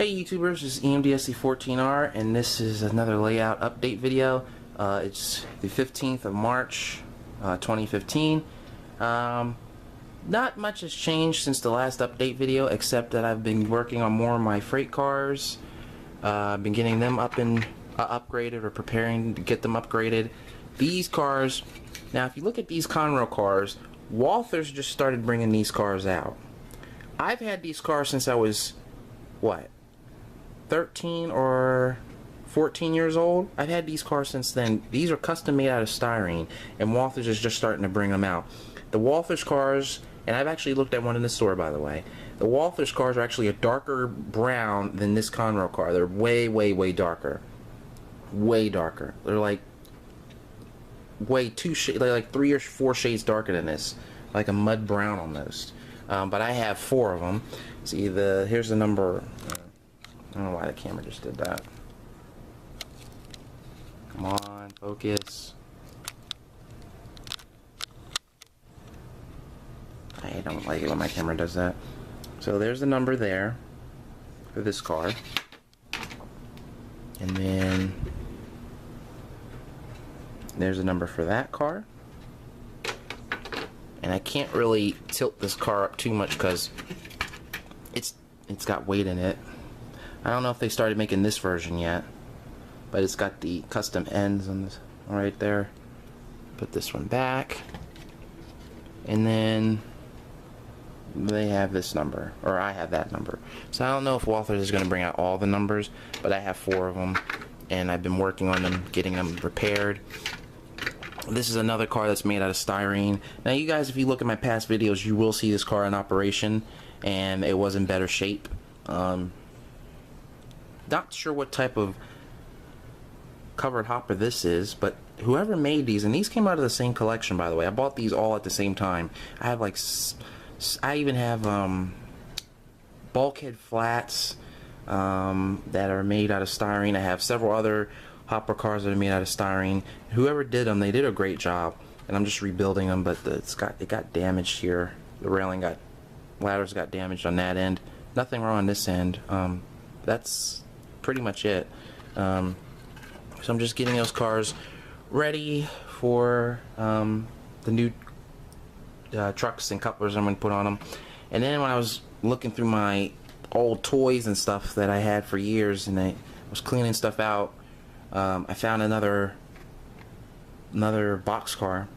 Hey YouTubers, this is EMDSC14R and this is another layout update video. It's the 15th of March 2015. Not much has changed since the last update video, except that I've been working on more of my freight cars. I've been getting them upgraded or preparing to get them upgraded. These cars, now if you look at these Conrail cars, Walthers just started bringing these cars out. I've had these cars since I was, what, 13 or 14 years old. I've had these cars since then. These are custom made out of styrene, and Walthers is just starting to bring them out. The Walthers cars, and I've actually looked at one in the store, by the way. The Walthers cars are actually a darker brown than this Conrail car. They're way darker. Way darker. They're like they're like 3 or 4 shades darker than this, like a mud brown almost. But I have 4 of them. See, here's the number. I don't know why the camera just did that. Come on, focus. I don't like it when my camera does that. So there's the number there for this car. And then there's a number for that car. And I can't really tilt this car up too much because it's got weight in it. I don't know if they started making this version yet, but it's got the custom ends on this right there. Put this one back, and then they have this number, or I have that number. So I don't know if Walthers is going to bring out all the numbers, but I have 4 of them, and I've been working on them, getting them repaired. This is another car that's made out of styrene. Now you guys, if you look at my past videos, you will see this car in operation, and it was in better shape. Not sure what type of covered hopper this is, but whoever made these, and these came out of the same collection, by the way. I bought these all at the same time. I have like, I even have bulkhead flats that are made out of styrene. I have several other hopper cars that are made out of styrene. Whoever did them, they did a great job, and I'm just rebuilding them. But it got damaged here. The ladders got damaged on that end. Nothing wrong on this end. That's pretty much it. So I'm just getting those cars ready for the new trucks and couplers I'm going to put on them. And then when I was looking through my old toys and stuff that I had for years, and I was cleaning stuff out, I found another box car.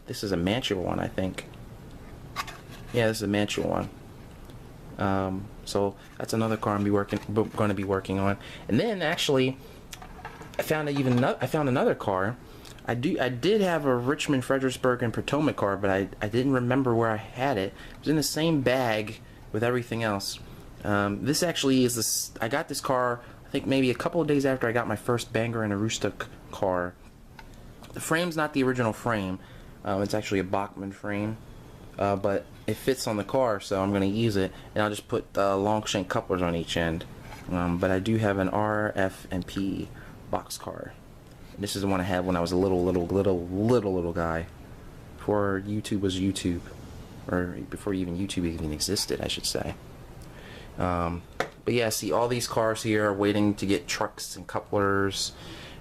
This is a manual one, I think. Yeah, this is a manual one. So that's another car I'm going to be working on. And then actually, I found another car. I did have a Richmond, Fredericksburg, and Potomac car, but I didn't remember where I had it. It was in the same bag with everything else. This actually is this. I got this car, I think maybe a couple of days after I got my first Bangor and Aroostook car. The frame's not the original frame. It's actually a Bachmann frame, but it fits on the car, so I'm going to use it, and I'll just put long shank couplers on each end. But I do have an R, F, and P box car. And this is the one I had when I was a little guy, before YouTube was YouTube, or before YouTube even existed, I should say. But yeah, see, all these cars here are waiting to get trucks and couplers.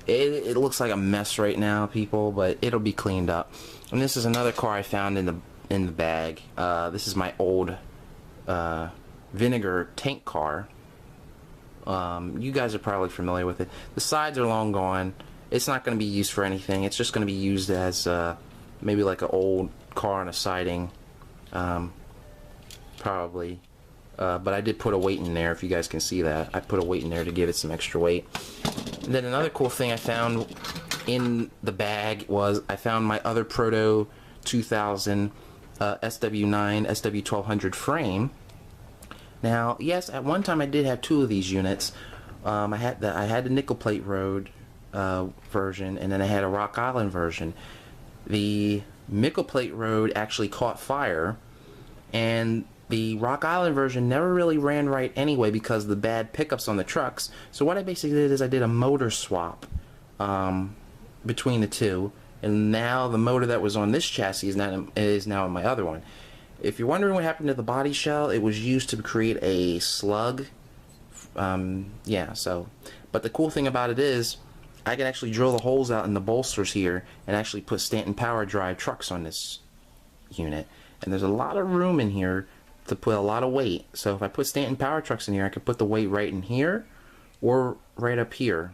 It looks like a mess right now, people, but it'll be cleaned up. And this is another car I found in the bag. This is my old vinegar tank car. You guys are probably familiar with it. The sides are long gone. It's not going to be used for anything. It's just going to be used as maybe like an old car on a siding, probably. But I did put a weight in there, if you guys can see that. I put a weight in there to give it some extra weight. And then another cool thing I found in the bag was I found my other Proto 2000 SW9 SW1200 frame. Now, yes, at one time I did have 2 of these units. I had the nickel plate road version, and then I had a Rock Island version. The nickel plate road actually caught fire, and the Rock Island version never really ran right anyway because of the bad pickups on the trucks. So what I basically did is I did a motor swap between the two, and now the motor that was on this chassis is now in my other one. If you're wondering what happened to the body shell, it was used to create a slug. Yeah, so, but the cool thing about it is I can actually drill the holes out in the bolsters here and actually put Stanton Power Drive trucks on this unit. And there's a lot of room in here to put a lot of weight. So if I put Stanton Power Trucks in here, I could put the weight right in here or right up here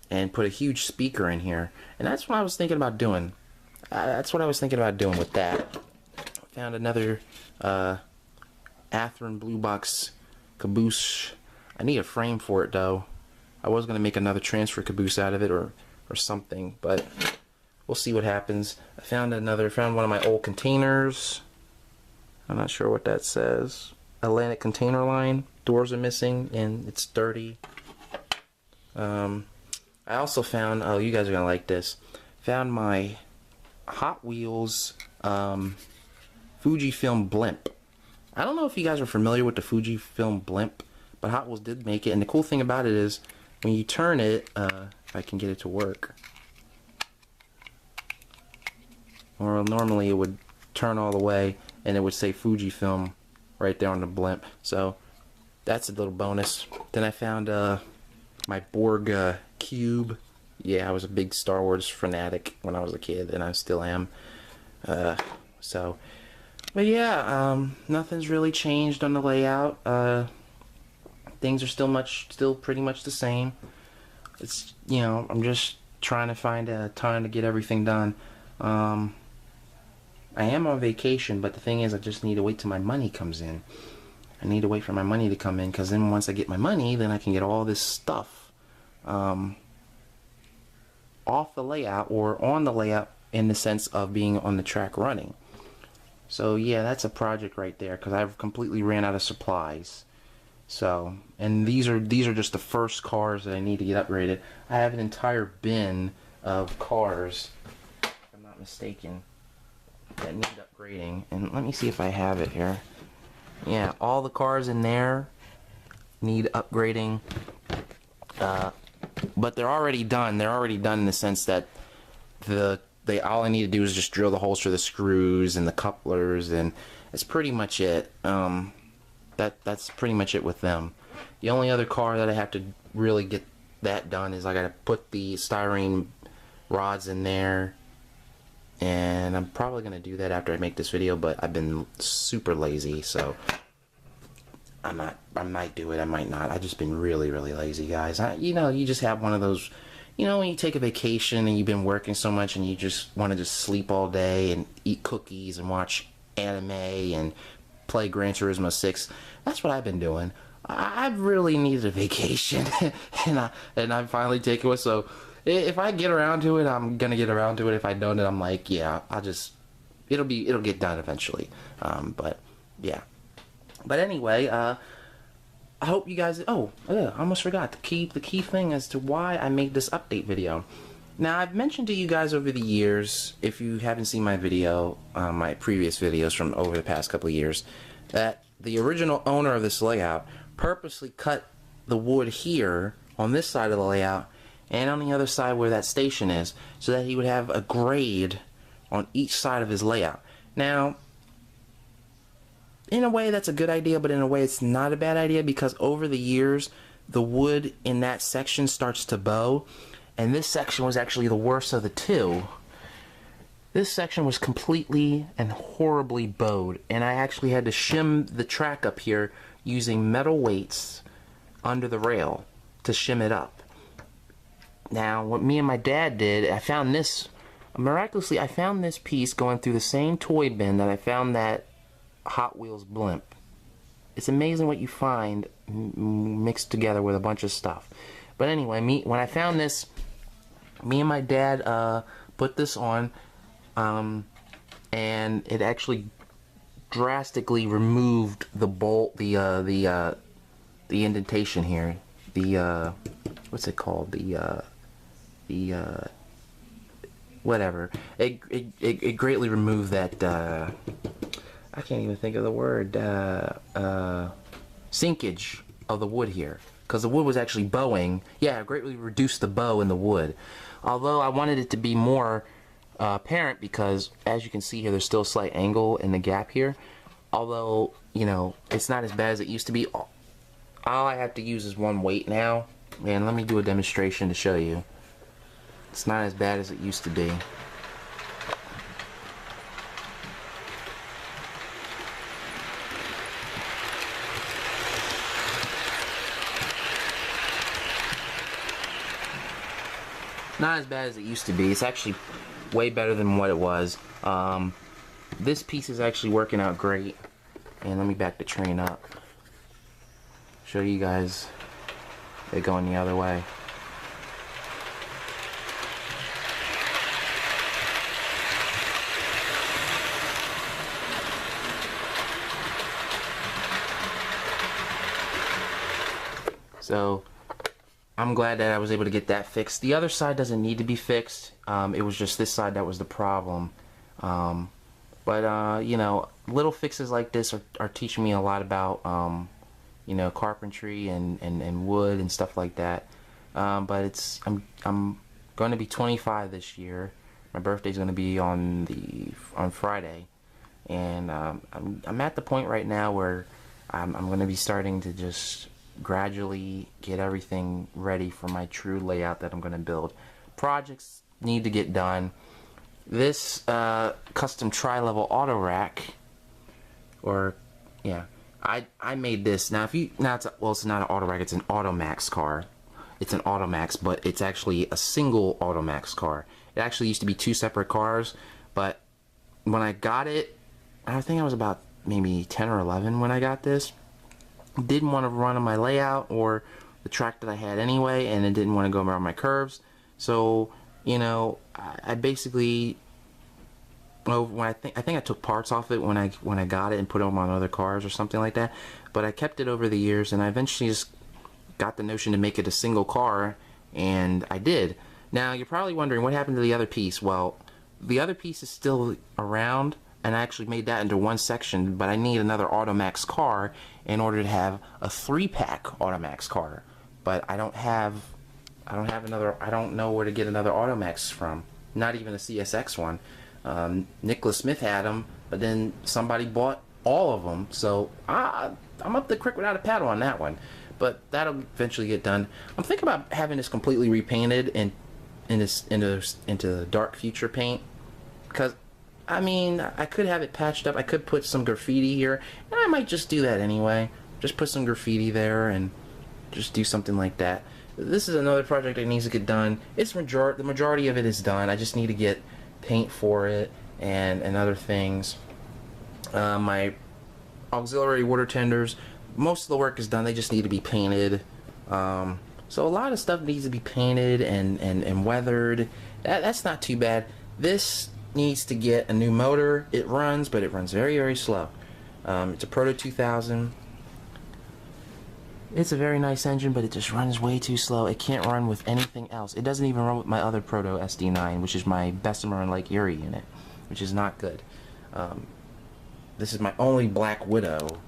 and put a huge speaker in here. And that's what I was thinking about doing. That's what I was thinking about doing with that. Found another Athearn Blue Box caboose. I need a frame for it though. I was gonna make another transfer caboose out of it or something, but we'll see what happens. I found one of my old containers. I'm not sure what that says. Atlantic Container Line. Doors are missing and it's dirty. I also found, oh, you guys are gonna like this. Found my Hot Wheels Fujifilm blimp. I don't know if you guys are familiar with the Fujifilm blimp, but Hot Wheels did make it. And the cool thing about it is when you turn it, if I can get it to work, or normally it would turn all the way and it would say Fujifilm right there on the blimp. So that's a little bonus. Then I found my Borg cube. Yeah, I was a big Star Wars fanatic when I was a kid, and I still am. But yeah, nothing's really changed on the layout. Things are still pretty much the same. It's, you know, I'm just trying to find a time to get everything done. I am on vacation, but the thing is, I just need to wait till my money comes in. I need to wait for my money to come in, because then once I get my money, then I can get all this stuff off the layout or on the layout in the sense of being on the track running. So yeah, that's a project right there, because I've completely ran out of supplies. So, and these are just the first cars that I need to get upgraded. I have an entire bin of cars, if I'm not mistaken, that need upgrading. And let me see if I have it here. Yeah, all the cars in there need upgrading, but they're already done. They're already done in the sense that all I need to do is just drill the holes for the screws and the couplers, and that's pretty much it. That's pretty much it with them. The only other car that I have to really get that done is I gotta put the styrene rods in there, and I'm probably gonna do that after I make this video, but I've been super lazy, so I might do it, I might not. I've just been really lazy, guys. You know, you just have one of those, you know, when you take a vacation and you've been working so much and you just want to just sleep all day and eat cookies and watch anime and play Gran Turismo 6. That's what I've been doing. I've really needed a vacation, and I'm finally taking one. So if I get around to it, I'm gonna get around to it. If I don't, then I'm like, yeah, it'll get done eventually. But yeah. But anyway, I hope you guys. Oh, yeah, I almost forgot the key thing as to why I made this update video. Now, I've mentioned to you guys over the years, if you haven't seen my video, my previous videos from over the past couple of years, that the original owner of this layout purposely cut the wood here on this side of the layout and on the other side where that station is, so that he would have a grade on each side of his layout. Now, in a way that's a good idea, but in a way it's not a bad idea, because over the years the wood in that section starts to bow, and this section was actually the worst of the two. This section was completely and horribly bowed, and I actually had to shim the track up here using metal weights under the rail to shim it up. Now, what me and my dad did, miraculously I found this piece going through the same toy bin that I found that Hot Wheels blimp. It's amazing what you find mixed together with a bunch of stuff. But anyway, when I found this, me and my dad put this on, and it actually drastically removed the bolt, the indentation here, what's it called, whatever. It greatly removed that. I can't even think of the word, sinkage of the wood here, because the wood was actually bowing. Yeah, it greatly reduced the bow in the wood. Although I wanted it to be more apparent, because as you can see here, there's still a slight angle in the gap here. Although, you know, it's not as bad as it used to be. All I have to use is one weight now. Man, let me do a demonstration to show you. It's not as bad as it used to be. Not as bad as it used to be. It's actually way better than what it was. This piece is actually working out great. And let me back the train up. Show you guys it going the other way. So I'm glad that I was able to get that fixed. The other side doesn't need to be fixed. It was just this side that was the problem. But you know, little fixes like this are teaching me a lot about you know, carpentry and wood and stuff like that. But I'm going to be 25 this year. My birthday's going to be on Friday, and I'm at the point right now where I'm going to be starting to just gradually get everything ready for my true layout that I'm going to build. Projects need to get done. This custom tri-level auto rack, or yeah, I made this. Now it's not an auto rack, it's an Automax car. It's an Automax, but it's actually a single Automax car. It actually used to be two separate cars, but when I got it, I think I was about maybe 10 or 11 when I got this. Didn't want to run on my layout or the track that I had anyway, and it didn't want to go around my curves. So, you know, I basically, when I think I took parts off it when I got it and put them on other cars or something like that. But I kept it over the years, and I eventually just got the notion to make it a single car, and I did. Now you're probably wondering what happened to the other piece. Well, the other piece is still around, and I actually made that into one section, but I need another Automax car in order to have a 3-pack Automax car. But I don't know where to get another Automax from. Not even a CSX one. Nicholas Smith had them, but then somebody bought all of them. So I'm up the creek without a paddle on that one. But that'll eventually get done. I'm thinking about having this completely repainted and into dark future paint, because I mean, I could have it patched up. I could put some graffiti here, and I might just do that anyway. Just put some graffiti there and just do something like that. This is another project that needs to get done. The majority of it is done. I just need to get paint for it and other things. My auxiliary water tenders, most of the work is done. They just need to be painted. So a lot of stuff needs to be painted and weathered. That's not too bad. This needs to get a new motor. It runs, but it runs very, very slow. It's a Proto 2000. It's a very nice engine, but it just runs way too slow. It can't run with anything else. It doesn't even run with my other Proto SD9, which is my Bessemer and Lake Erie unit, which is not good. This is my only Black Widow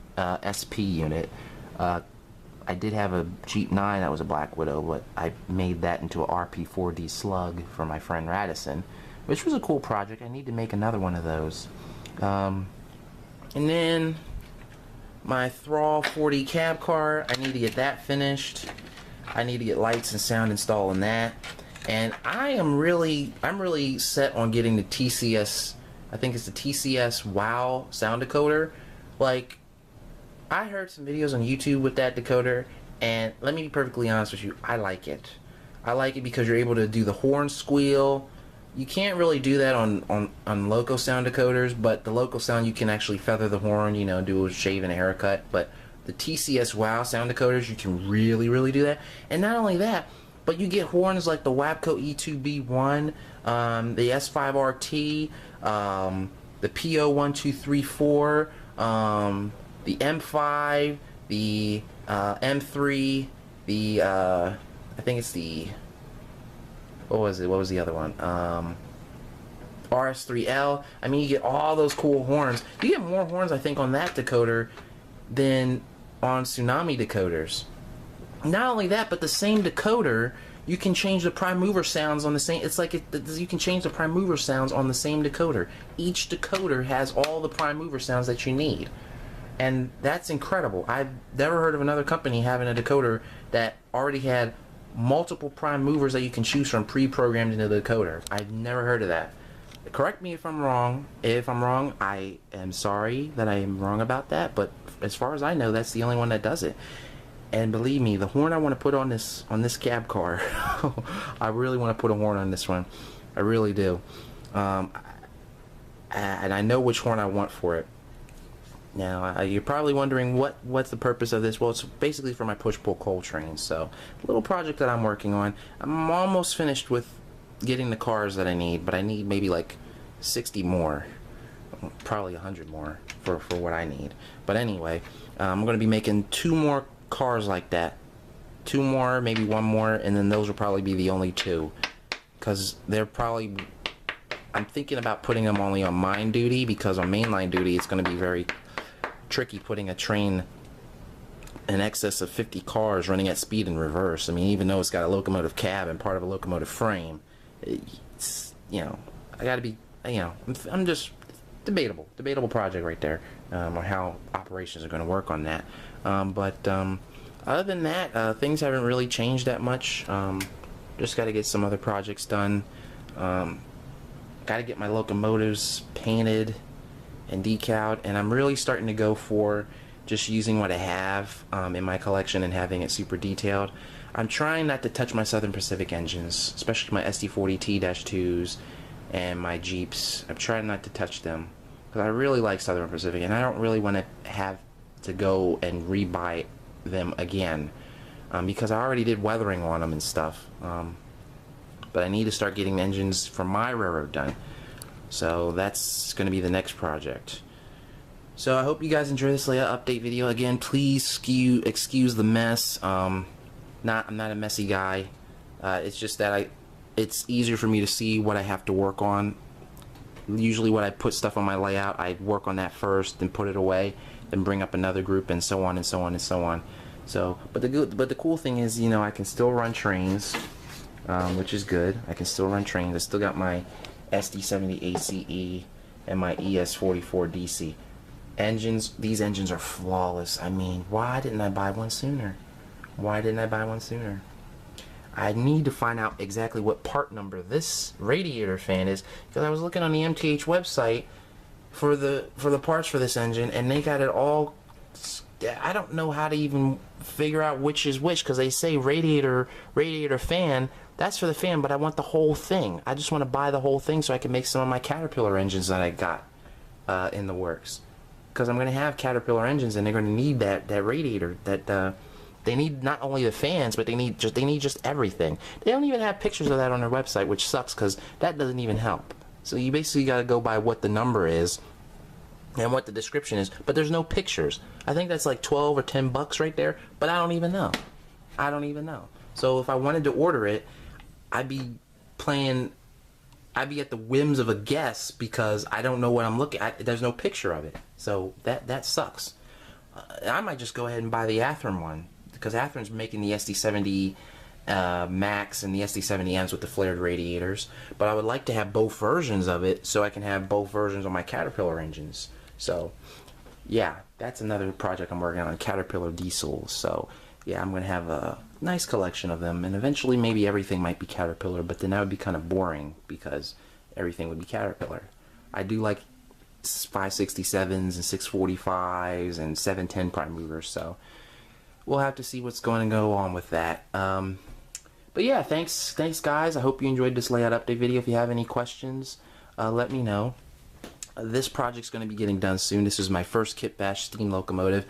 SP unit. I did have a Jeep 9 that was a Black Widow, but I made that into a RP4D Slug for my friend Radisson, which was a cool project. I need to make another one of those. And then my Thrall 40 cab car, I need to get that finished. I need to get lights and sound installed in that. And I'm really set on getting the TCS, I think it's the TCS WOW sound decoder. Like, I heard some videos on YouTube with that decoder, and let me be perfectly honest with you, I like it. I like it because you're able to do the horn squeal. You can't really do that on loco sound decoders, but the local sound you can actually feather the horn, you know, do a shave and a haircut. But the TCS WOW sound decoders, you can really do that. And not only that, but you get horns like the Wabco E2B1, the S5RT, the PO1234, the M5, the M3, the I think it's the, what was it? What was the other one? RS3L. I mean, you get all those cool horns. You get more horns, I think, on that decoder than on Tsunami decoders. Not only that, but the same decoder, you can change the prime mover sounds on the same. It's like you can change the prime mover sounds on the same decoder. Each decoder has all the prime mover sounds that you need. And that's incredible. I've never heard of another company having a decoder that already had multiple prime movers that you can choose from pre-programmed into the decoder. I've never heard of that. Correct me if I'm wrong. If I'm wrong, I am sorry that I am wrong about that, but as far as I know, that's the only one that does it. And believe me, the horn I want to put on this cab car, I really want to put a horn on this one. I really do. And I know which horn I want for it. Now, you're probably wondering what's the purpose of this. Well, it's basically for my push-pull coal trains. So, a little project that I'm working on. I'm almost finished with getting the cars that I need, but I need maybe like 60 more. Probably 100 more for what I need. But anyway, I'm going to be making 2 more cars like that. 2 more, maybe 1 more, and then those will probably be the only 2. Because they're probably... I'm thinking about putting them only on mine duty, because on mainline duty it's going to be very tricky putting a train in excess of 50 cars running at speed in reverse. I mean, even though it's got a locomotive cab and part of a locomotive frame, it's, you know, I gotta be, you know, I'm just debatable project right there, on how operations are going to work on that. But other than that, things haven't really changed that much. Just got to get some other projects done. Got to get my locomotives painted and decaled, and I'm really starting to go for just using what I have in my collection and having it super detailed. I'm trying not to touch my Southern Pacific engines, especially my SD40T-2s and my Jeeps. I'm trying not to touch them because I really like Southern Pacific, and I don't really want to have to go and rebuy them again, because I already did weathering on them and stuff. But I need to start getting engines for my railroad done. So that's going to be the next project. So I hope you guys enjoy this layout update video. Again, please excuse the mess. I'm not a messy guy. It's just that it's easier for me to see what I have to work on. Usually when I put stuff on my layout, I work on that first, then put it away, then bring up another group, and so on and so on and so on. So, but the cool thing is, you know, I can still run trains. Which is good. I can still run trains. I still got my SD70 ACE and my ES44 DC engines. These engines are flawless. I mean, why didn't I buy one sooner? Why didn't I buy one sooner? I need to find out exactly what part number this radiator fan is, because I was looking on the MTH website for the parts for this engine, and they got it all. I don't know how to even figure out which is which, because they say radiator fan. That's for the fan, but I want the whole thing. I just want to buy the whole thing so I can make some of my Caterpillar engines that I got in the works. Because I'm going to have Caterpillar engines, and they're going to need that radiator. That they need not only the fans, but they need just everything. They don't even have pictures of that on their website, which sucks, because that doesn't even help. So you basically got to go by what the number is and what the description is, but there's no pictures. I think that's like 12 or 10 bucks right there, but I don't even know. I don't even know. So if I wanted to order it, I'd be at the whims of a guess, because I don't know what I'm looking at. There's no picture of it. So that sucks. I might just go ahead and buy the Athearn one, because Athearn's making the SD70 Max and the SD70Ms with the flared radiators. But I would like to have both versions of it, so I can have both versions on my Caterpillar engines. So yeah, that's another project I'm working on, Caterpillar diesels. So yeah, I'm going to have a nice collection of them, and eventually maybe everything might be Caterpillar, but then that would be kind of boring, because everything would be Caterpillar. I do like 567s and 645s and 710 prime movers, so we'll have to see what's going to go on with that. But yeah, thanks guys. I hope you enjoyed this layout update video. If you have any questions, let me know. This project's going to be getting done soon. This is my first kit bash steam locomotive.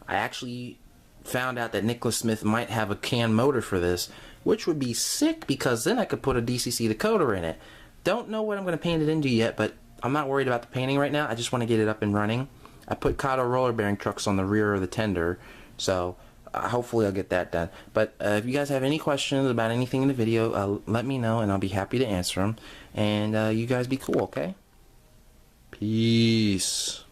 I actually found out that Nicholas Smith might have a CAN motor for this, which would be sick, because then I could put a DCC decoder in it. Don't know what I'm going to paint it into yet, but I'm not worried about the painting right now. I just want to get it up and running. I put Kato roller bearing trucks on the rear of the tender, so hopefully I'll get that done. But if you guys have any questions about anything in the video, let me know, and I'll be happy to answer them. And you guys be cool, okay? Peace.